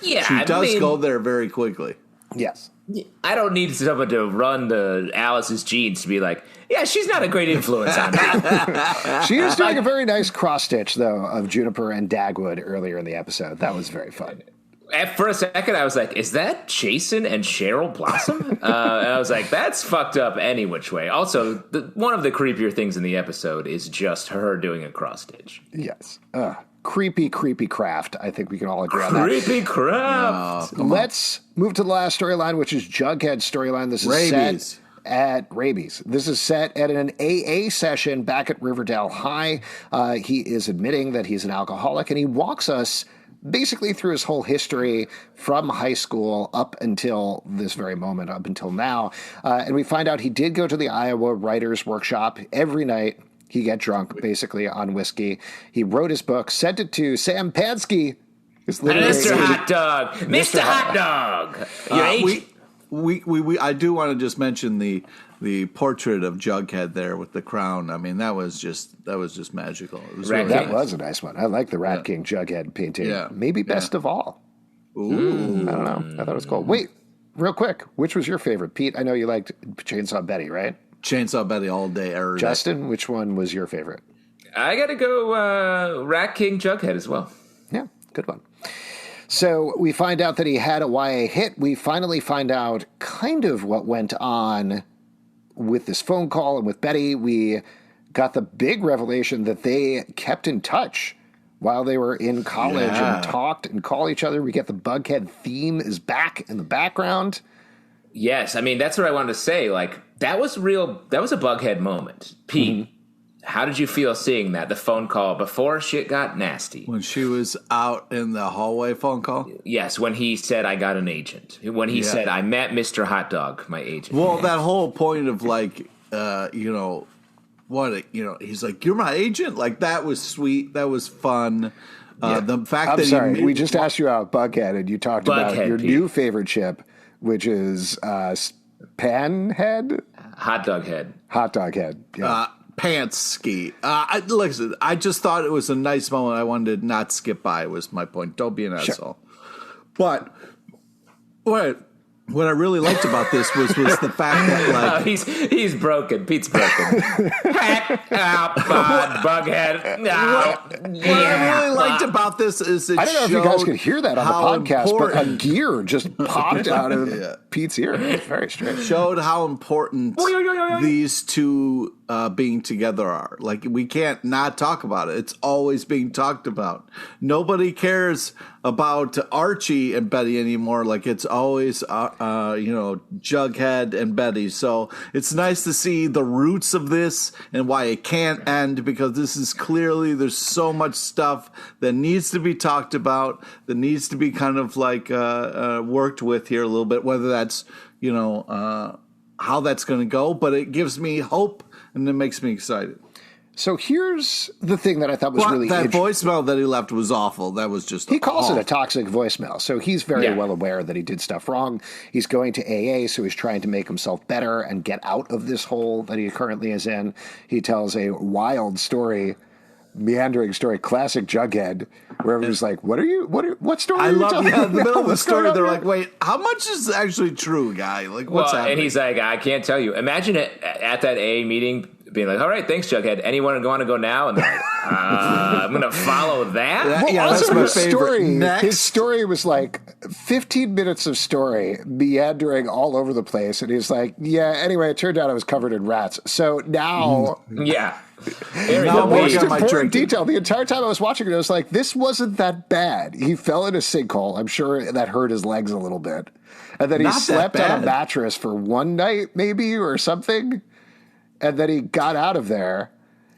Yeah, She does go there very quickly. Yes. I don't need someone to run the Alice's genes to be like, yeah, she's not a great influence on me. She is doing a very nice cross-stitch, though, of Juniper and Dagwood earlier in the episode. That was very fun. For a second, I was like, is that Jason and Cheryl Blossom? And I was like, that's fucked up any which way. Also, one of the creepier things in the episode is just her doing a cross-stitch. Yes. Creepy craft. I think we can all agree on that. Creepy craft. Let's move to the last storyline, which is Jughead's storyline. This is Rabies. set at Rabies. This is set at an AA session back at Riverdale High. He is admitting that he's an alcoholic, and he walks us basically through his whole history from high school up until this very moment, up until now. And we find out he did go to the Iowa Writers Workshop every night. He get drunk, basically, on whiskey. He wrote his book, sent it to Sam Pansky. Mr. Hot Dog. Mr. Hot Dog. I do want to just mention the portrait of Jughead there with the crown. I mean, that was just magical. It was That was a nice one. I like the Rat King Jughead painting. Yeah. Maybe best of all. Ooh. I don't know. I thought it was cool. Wait, real quick. Which was your favorite? Pete, I know you liked Chainsaw Betty, right? Chainsaw Betty all day, every day. Justin, which one was your favorite? I got to go Rat King Jughead as well. Yeah, good one. So we find out that he had a YA hit. We finally find out kind of what went on with this phone call and with Betty. We got the big revelation that they kept in touch while they were in college and talked and called each other. We get the Bughead theme is back in the background. Yes, I mean, that's what I wanted to say. Like, that was real. That was a Bughead moment. Pete, how did you feel seeing that? The phone call before shit got nasty. When she was out in the hallway phone call? Yes, when he said, I got an agent. When he said, I met Mr. Hot Dog, my agent. Well, that whole point of like, he's like, you're my agent? Like, that was sweet. That was fun. The fact that we just asked you about Bughead, and you talked about your Pete. new favorite chip, which is Panhead? Hot Dog Head. Hot Dog Head. Yeah. Pants ski. Listen, I just thought it was a nice moment. I wanted to not skip by, was my point. Don't be an asshole. But what I really liked about this was the fact that, like, he's broken. Pete's broken. Bughead. What I really liked about this is I don't know if you guys could hear that on the podcast, but a gear just popped out of Pete's ear. It's very strange. Showed how important these two being together are. Like, we can't not talk about it. It's always being talked about. Nobody cares about Archie and Betty anymore. Like, it's always Jughead and Betty. So it's nice to see the roots of this and why it can't end, because this is clearly, there's so much stuff that needs to be talked about, that needs to be kind of like worked with here a little bit, whether that's how that's going to go, but it gives me hope and it makes me excited. So here's the thing that I thought was really that voicemail that he left was awful. That was just he calls it a toxic voicemail. So he's very well aware that he did stuff wrong. He's going to AA, so he's trying to make himself better and get out of this hole that he currently is in. He tells a wild story, meandering story, classic Jughead, where everyone's like, what story are you telling? In the middle of the story, they're like, wait, how much is actually true, guy? Like, what's happening? And he's like, I can't tell you. Imagine it at that AA meeting being like, all right, thanks, Jughead. Anyone want to go now? And they're like, I'm going to follow that? That's my favorite. His story was like 15 minutes of story, meandering all over the place. And he's like, anyway, it turned out I was covered in rats. So now... The most important detail, the entire time I was watching it, I was like, this wasn't that bad. He fell in a sinkhole. I'm sure that hurt his legs a little bit. And then he slept on a mattress for one night, maybe, or something. And then he got out of there.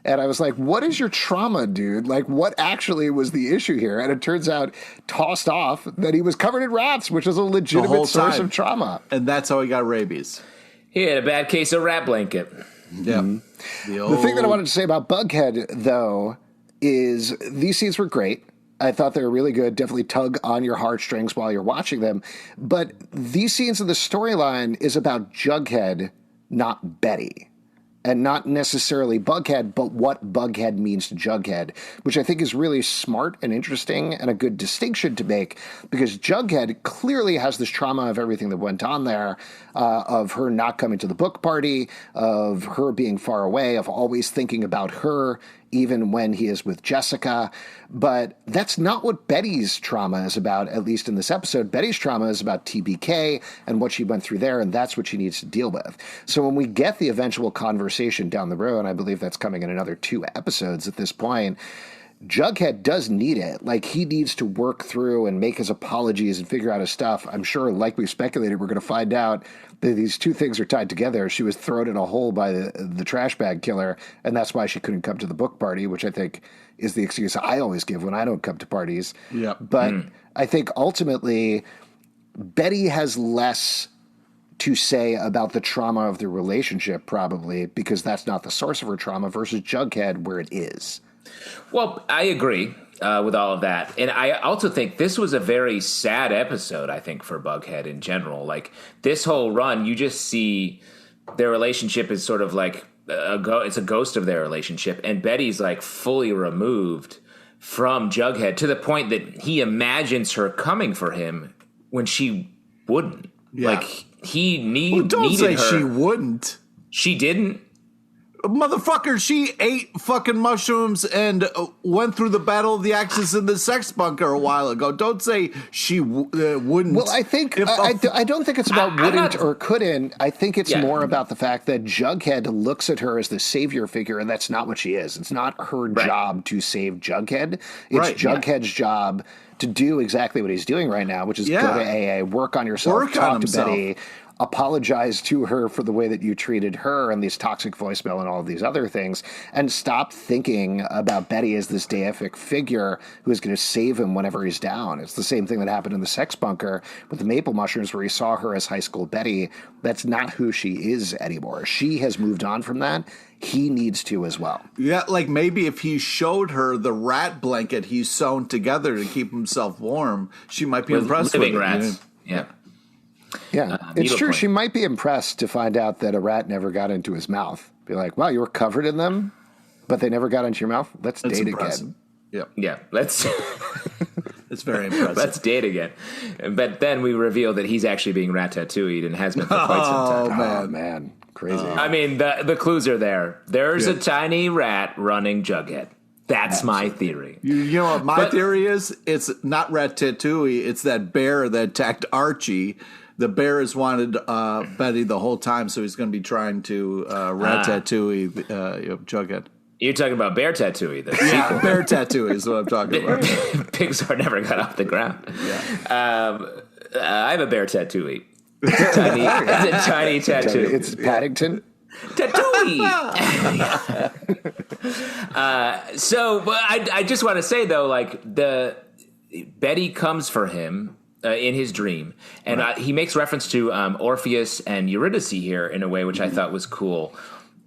And I was like, what is your trauma, dude? Like, what actually was the issue here? And it turns out, tossed off, that he was covered in rats, which is a legitimate source of trauma. And that's how he got rabies. He had a bad case of rat blanket. Yeah. The thing that I wanted to say about Bughead, though, is these scenes were great. I thought they were really good. Definitely tug on your heartstrings while you're watching them. But these scenes of the storyline is about Jughead, not Betty. And not necessarily Bughead, but what Bughead means to Jughead, which I think is really smart and interesting and a good distinction to make, because Jughead clearly has this trauma of everything that went on there, of her not coming to the book party, of her being far away, of always thinking about her, even when he is with Jessica. But that's not what Betty's trauma is about, at least in this episode. Betty's trauma is about TBK and what she went through there, and that's what she needs to deal with. So when we get the eventual conversation down the road, and I believe that's coming in another 2 episodes at this point, Jughead does need it. Like, he needs to work through and make his apologies and figure out his stuff. I'm sure, like we speculated, we're going to find out that these two things are tied together. She was thrown in a hole by the trash bag killer, and that's why she couldn't come to the book party, which I think is the excuse I always give when I don't come to parties. Yeah. But I think ultimately Betty has less to say about the trauma of the relationship, probably, because that's not the source of her trauma, versus Jughead, where it is. Well, I agree with all of that. And I also think this was a very sad episode, I think, for Bughead in general. Like, this whole run, you just see their relationship is sort of like it's a ghost of their relationship. And Betty's like fully removed from Jughead to the point that he imagines her coming for him when she wouldn't. Yeah. Like, he needed don't say her. She wouldn't. She didn't. Motherfucker, she ate fucking mushrooms and went through the Battle of the Axis in the sex bunker a while ago. Don't say she wouldn't. Well, I think I don't think it's about wouldn't or couldn't. I think it's more about the fact that Jughead looks at her as the savior figure, and that's not what she is. It's not her job to save Jughead. It's Jughead's job to do exactly what he's doing right now, which is go to AA, work on yourself, talk to Betty, apologize to her for the way that you treated her and these toxic voicemail and all of these other things, and stop thinking about Betty as this deific figure who is going to save him whenever he's down. It's the same thing that happened in the sex bunker with the maple mushrooms, where he saw her as high school Betty. That's not who she is anymore. She has moved on from that. He needs to as well. Yeah, like maybe if he showed her the rat blanket he's sewn together to keep himself warm, she might be impressed with living it. rats. Yeah. Yeah, it's true. She might be impressed to find out that a rat never got into his mouth. Be like, wow, you were covered in them, but they never got into your mouth? Let's date again. Yeah, let's... It's very impressive. Let's date again. But then we reveal that he's actually being rat-tattooed and has been for quite some time. Oh, man. Crazy. I mean, the clues are there. There's a tiny rat running Jughead. That's my theory. You know what my theory is? It's not Ratatouille. It's that bear that attacked Archie. The bear has wanted Betty the whole time, so he's going to be trying to Ratatouille Jughead. You're talking about Bear Tattooey, the sequel. Bear Tattooey is what I'm talking about. Pixar never got off the ground. Yeah. I have a Bear Tattooey. It's a tiny tattoo. It's Paddington. Tattooey. But I just want to say though, like Betty comes for him in his dream, and he makes reference to Orpheus and Eurydice here in a way which I thought was cool.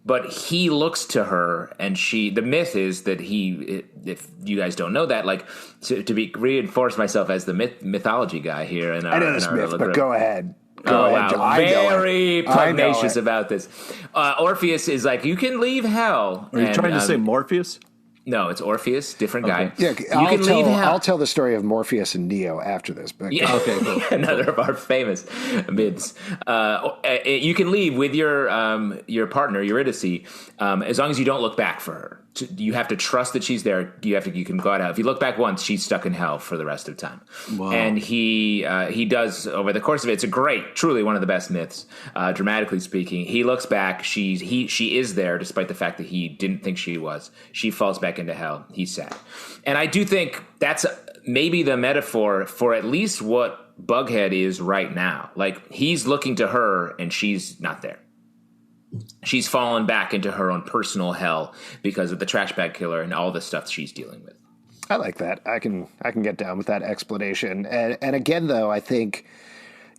But he looks to her, and the myth is that if you guys don't know that, like, to reinforce myself as the mythology guy here. I know this myth, but go ahead. Wow. Very pugnacious about this. Orpheus is like, you can leave hell. Are you trying to say Morpheus? No, it's Orpheus, different guy. Yeah, I'll tell the story of Morpheus and Neo after this. But okay, cool. Another of our famous myths. You can leave with your partner Eurydice, as long as you don't look back for her. You have to trust that she's there. You can go out. If you look back once, she's stuck in hell for the rest of the time. Wow. And he does over the course of it. It's truly one of the best myths, dramatically speaking. He looks back. She is there, despite the fact that he didn't think she was. She falls back into hell. He's sad, and I do think that's maybe the metaphor for at least what Bughead is right now. Like, he's looking to her, and she's not there. She's fallen back into her own personal hell because of the trash bag killer and all the stuff she's dealing with. I like that. I can get down with that explanation. And again, though, I think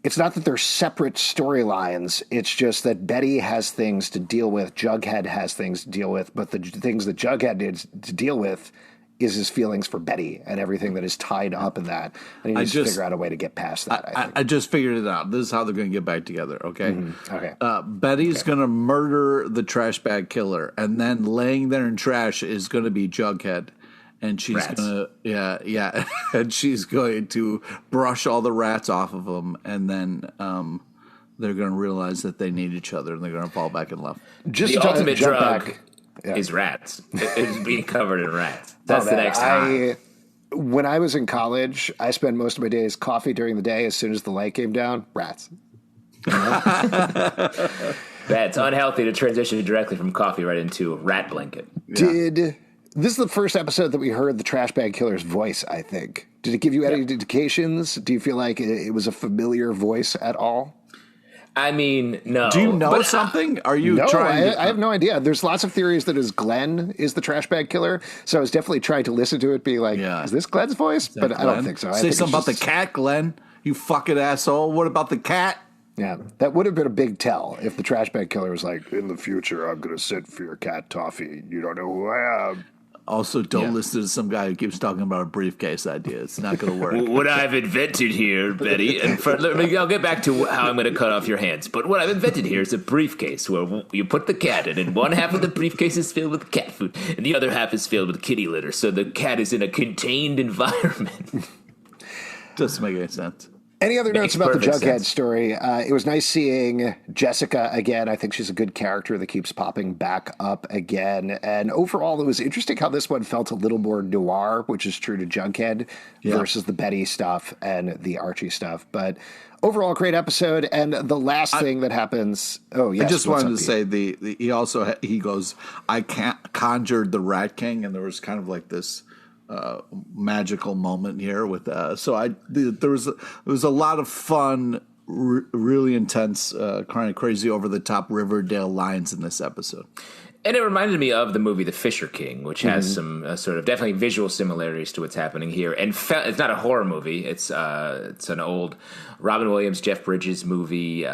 it's not that they're separate storylines. It's just that Betty has things to deal with. Jughead has things to deal with. But the things that Jughead needs to deal with is his feelings for Betty and everything that is tied up in that. And he needs to figure out a way to get past that. I just figured it out. This is how they're going to get back together, okay? Mm-hmm. Okay. Betty's going to murder the trash bag killer, and then laying there in trash is going to be Jughead. And she's going to, and she's going to brush all the rats off of them, and then they're going to realize that they need each other, and they're going to fall back in love. Just the ultimate drug is rats. It's being covered in rats. That's the next high. When I was in college, I spent most of my days coffee during the day. As soon as the light came down, rats. That's unhealthy to transition directly from coffee right into a rat blanket. This is the first episode that we heard the trash bag killer's voice, I think. Did it give you any indications? Do you feel like it was a familiar voice at all? I mean, no. Do you know something? Are you trying? I have no idea. There's lots of theories that Glenn is the trash bag killer. So I was definitely trying to listen to it, being like, is this Glenn's voice? But Glenn? I don't think so. Say something about the cat, Glenn. You fucking asshole. What about the cat? Yeah, that would have been a big tell if the trash bag killer was like, in the future, I'm going to sit for your cat, Toffee. You don't know who I am. Also, don't listen to some guy who keeps talking about a briefcase idea. It's not going to work. What I've invented here, Betty, and I'll get back to how I'm going to cut off your hands. But what I've invented here is a briefcase where you put the cat in, and one half of the briefcase is filled with cat food, and the other half is filled with kitty litter. So the cat is in a contained environment. Doesn't make any sense. Any other notes about the perfect Jughead sense. story? It was nice seeing Jessica again. I think she's a good character that keeps popping back up again. And overall, it was interesting how this one felt a little more noir, which is true to Jughead, versus the Betty stuff and the Archie stuff. But overall, great episode. And the last thing that happens... Oh, yes. I just wanted to say, he goes, I can't conjured the Rat King, and there was kind of like this... magical moment here with there was a lot of fun, really intense, kind of crazy over the top Riverdale lines in this episode. And it reminded me of the movie The Fisher King, which has some sort of definitely visual similarities to what's happening here. And it's not a horror movie; it's an old Robin Williams, Jeff Bridges movie.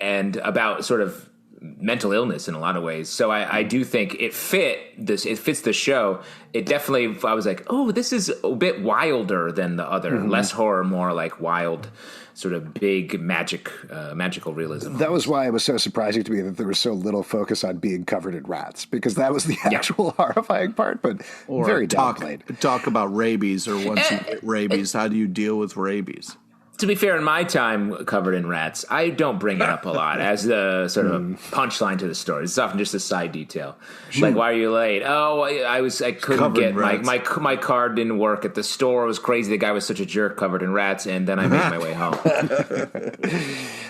And about sort of mental illness in a lot of ways. So I do think it fits the show. It definitely, I was like, oh, this is a bit wilder than the other, less horror, more like wild, sort of big magical realism. That was why it was so surprising to me that there was so little focus on being covered in rats, because that was the actual horrifying part, but very downplayed. Talk about rabies, or once you get rabies, how do you deal with rabies? To be fair, in my time covered in rats, I don't bring it up a lot as the sort of punchline to the story. It's often just a side detail. Like, why are you late? Oh, I couldn't get my card didn't work at the store. It was crazy. The guy was such a jerk, covered in rats, and then I made my way home.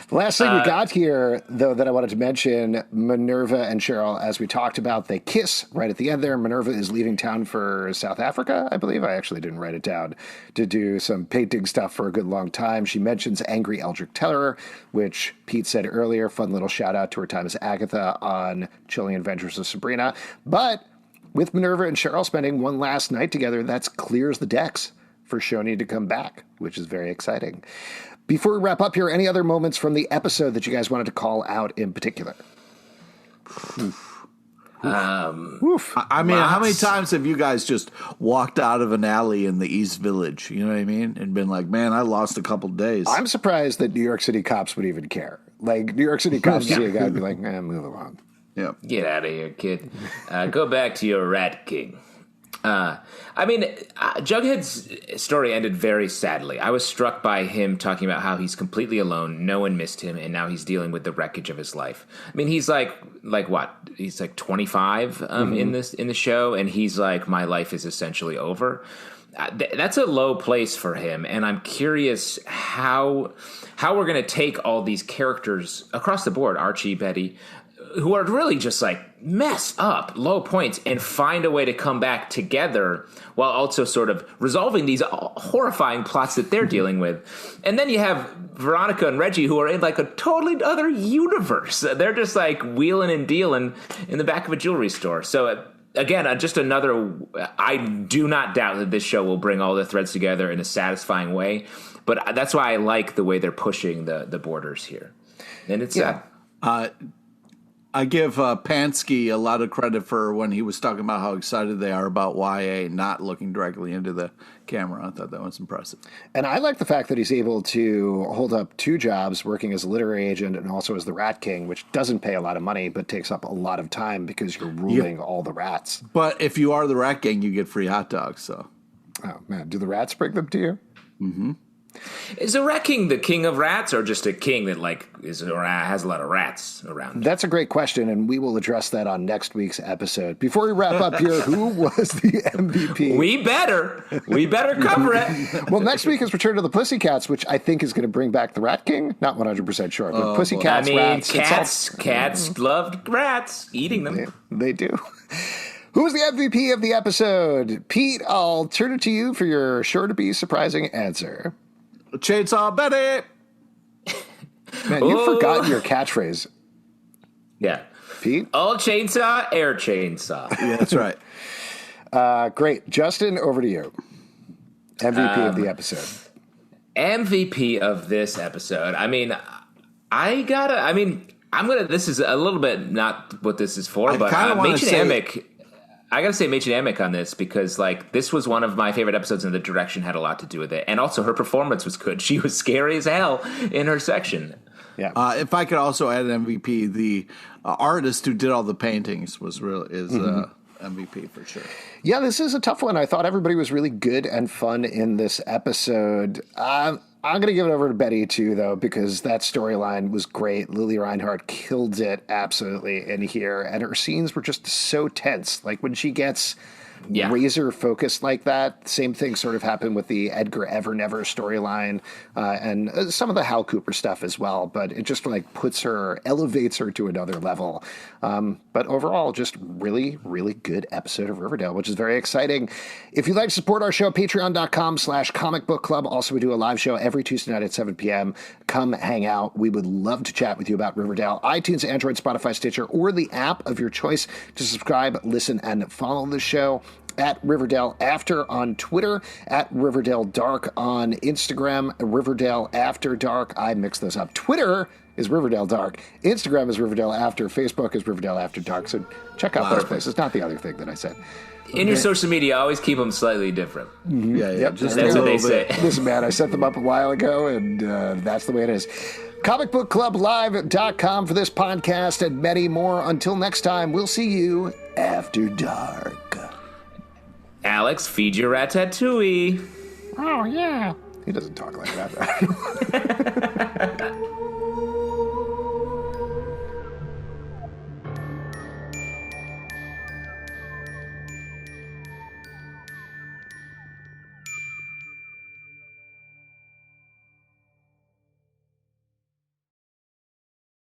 The last thing we got here, though, that I wanted to mention, Minerva and Cheryl, as we talked about, they kiss right at the end there. Minerva is leaving town for South Africa, I believe. I actually didn't write it down, to do some painting stuff for a good long time. She mentions Angry Eldritch Terror, which Pete said earlier. Fun little shout out to her time as Agatha on Chilling Adventures of Sabrina. But with Minerva and Cheryl spending one last night together, that clears the decks for Shoni to come back, which is very exciting. Before we wrap up here, any other moments from the episode that you guys wanted to call out in particular? I mean, how many times have you guys just walked out of an alley in the East Village, you know what I mean, and been like, man, I lost a couple days? I'm surprised that New York City cops would even care. Like, New York City cops see a guy and be like, move along. Yeah. Get out of here, kid. Go back to your Rat King. Jughead's story ended very sadly. I was struck by him talking about how he's completely alone, no one missed him, and now he's dealing with the wreckage of his life. I mean, he's like what? He's like 25 in the show, and he's like, my life is essentially over. That's a low place for him, and I'm curious how we're going to take all these characters across the board, Archie, Betty, who are really just like mess up, low points, and find a way to come back together while also sort of resolving these horrifying plots that they're dealing with. And then you have Veronica and Reggie, who are in like a totally other universe. They're just like wheeling and dealing in the back of a jewelry store. So again, just another, I do not doubt that this show will bring all the threads together in a satisfying way. But that's why I like the way they're pushing the borders here. And it's I give Pansky a lot of credit for when he was talking about how excited they are about YA not looking directly into the camera. I thought that was impressive. And I like the fact that he's able to hold up two jobs, working as a literary agent and also as the Rat King, which doesn't pay a lot of money but takes up a lot of time because you're ruling all the rats. But if you are the Rat King, you get free hot dogs. So, oh man, do the rats bring them to you? Mm-hmm. Is a rat king the king of rats, or just a king that like has a lot of rats around? That's a great question, and we will address that on next week's episode. Before we wrap up here, who was the MVP? We better cover it. Well, next week is Return to the Pussycats, which I think is going to bring back the Rat King. Not 100% sure, but Pussycats, rats. Cats loved rats, eating them. They do. Who's the MVP of the episode? Pete, I'll turn it to you for your sure-to-be surprising answer. Chainsaw Betty! Man, you've forgotten your catchphrase. Yeah. Pete? All chainsaw, air chainsaw. Yeah, that's right. Great. Justin, over to you. MVP of the episode. MVP of this episode. This is a little bit not what this is for, but Machen Amick. I gotta say Machen Amick on this because like this was one of my favorite episodes, and the direction had a lot to do with it, and also her performance was good. She was scary as hell in her section. Yeah. If I could also add an MVP, the artist who did all the paintings is MVP for sure. Yeah, this is a tough one. I thought everybody was really good and fun in this episode. I'm going to give it over to Betty, too, though, because that storyline was great. Lily Reinhardt killed it absolutely in here, and her scenes were just so tense. Like, when she gets razor focused like that, same thing sort of happened with the Edgar Evernever storyline and some of the Hal Cooper stuff as well, but it just like elevates her to another level. But overall, just really, really good episode of Riverdale, which is very exciting. If you'd like to support our show, patreon.com/Comic Book Club. Also, we do a live show every Tuesday night at 7 p.m. Come hang out. We would love to chat with you about Riverdale. iTunes, Android, Spotify, Stitcher, or the app of your choice to subscribe, listen, and follow the show. At Riverdale After on Twitter, at Riverdale Dark on Instagram, Riverdale After Dark. I mix those up. Twitter is Riverdale Dark. Instagram is Riverdale After. Facebook is Riverdale After Dark. So check out those places. Not the other thing that I said. In your social media, always keep them slightly different. Mm-hmm. Yeah. Yep. Just that's what they say. Listen, man, I set them up a while ago, and that's the way it is. ComicBookClubLive.com for this podcast and many more. Until next time, we'll see you after dark. Alex, feed your ratatouille. Oh, yeah. He doesn't talk like that.